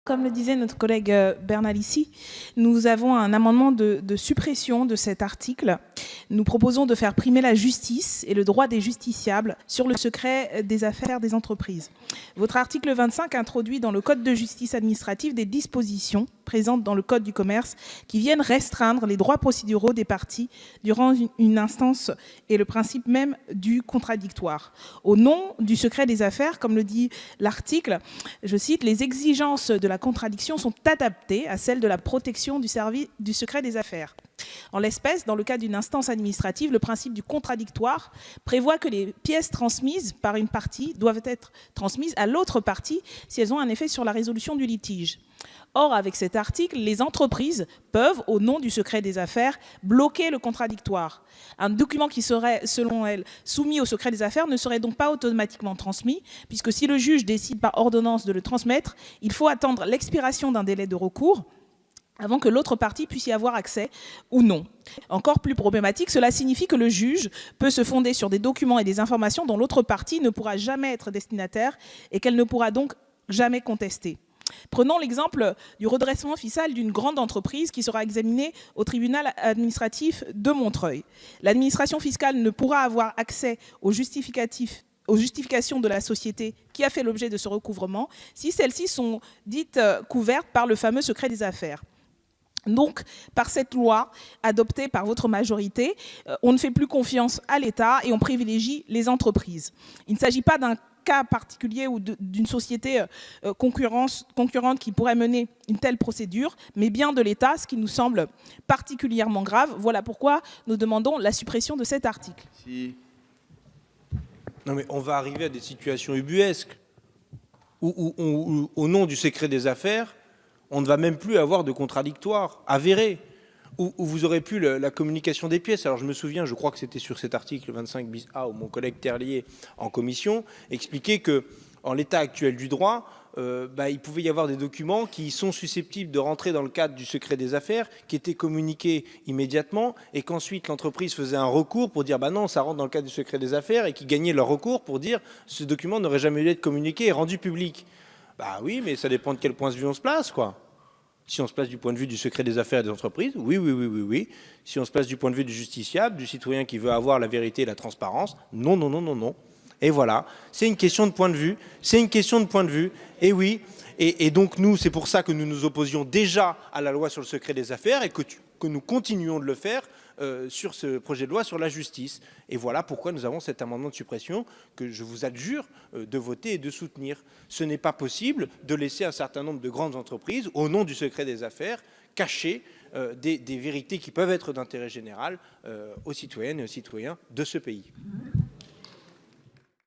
Comme le disait notre collègue Bernalici, nous avons un amendement de suppression de cet article. Nous proposons de faire primer la justice et le droit des justiciables sur le secret des affaires des entreprises. Votre article 25 introduit dans le Code de justice administrative des dispositions présentes dans le Code du commerce qui viennent restreindre les droits procéduraux des parties durant une instance et le principe même du contradictoire. Au nom du secret des affaires, comme le dit l'article, je cite, « Les exigences de la contradiction sont adaptées à celles de la protection du secret des affaires ». En l'espèce, dans le cas d'une instance administrative, le principe du contradictoire prévoit que les pièces transmises par une partie doivent être transmises à l'autre partie si elles ont un effet sur la résolution du litige. Or, avec cet article, les entreprises peuvent, au nom du secret des affaires, bloquer le contradictoire. Un document qui serait, selon elles, soumis au secret des affaires ne serait donc pas automatiquement transmis, puisque si le juge décide par ordonnance de le transmettre, il faut attendre l'expiration d'un délai de recours avant que l'autre partie puisse y avoir accès ou non. Encore plus problématique, cela signifie que le juge peut se fonder sur des documents et des informations dont l'autre partie ne pourra jamais être destinataire et qu'elle ne pourra donc jamais contester. Prenons l'exemple du redressement fiscal d'une grande entreprise qui sera examinée au tribunal administratif de Montreuil. L'administration fiscale ne pourra avoir accès aux justifications de la société qui a fait l'objet de ce recouvrement si celles-ci sont dites couvertes par le fameux secret des affaires. Donc, par cette loi adoptée par votre majorité, on ne fait plus confiance à l'État et on privilégie les entreprises. Il ne s'agit pas d'un cas particulier ou d'une société concurrente qui pourrait mener une telle procédure, mais bien de l'État, ce qui nous semble particulièrement grave. Voilà pourquoi nous demandons la suppression de cet article. Si. Non mais on va arriver à des situations ubuesques où au nom du secret des affaires, on ne va même plus avoir de contradictoire avéré, où vous aurez plus la communication des pièces. Alors je me souviens, je crois que c'était sur cet article 25 bis A où mon collègue Terlier en commission expliquait que en l'état actuel du droit, il pouvait y avoir des documents qui sont susceptibles de rentrer dans le cadre du secret des affaires, qui étaient communiqués immédiatement et qu'ensuite l'entreprise faisait un recours pour dire non, ça rentre dans le cadre du secret des affaires et qui gagnaient leur recours pour dire ce document n'aurait jamais dû être communiqué et rendu public. Bah oui, mais ça dépend de quel point de vue on se place, quoi. Si on se place du point de vue du secret des affaires des entreprises, oui. Si on se place du point de vue du justiciable, du citoyen qui veut avoir la vérité et la transparence, non. Et voilà, c'est une question de point de vue, et oui. Et donc nous, c'est pour ça que nous nous opposions déjà à la loi sur le secret des affaires et que nous continuons de le faire sur ce projet de loi sur la justice. Et voilà pourquoi nous avons cet amendement de suppression que je vous adjure de voter et de soutenir. Ce n'est pas possible de laisser un certain nombre de grandes entreprises, au nom du secret des affaires, cacher des vérités qui peuvent être d'intérêt général aux citoyennes et aux citoyens de ce pays.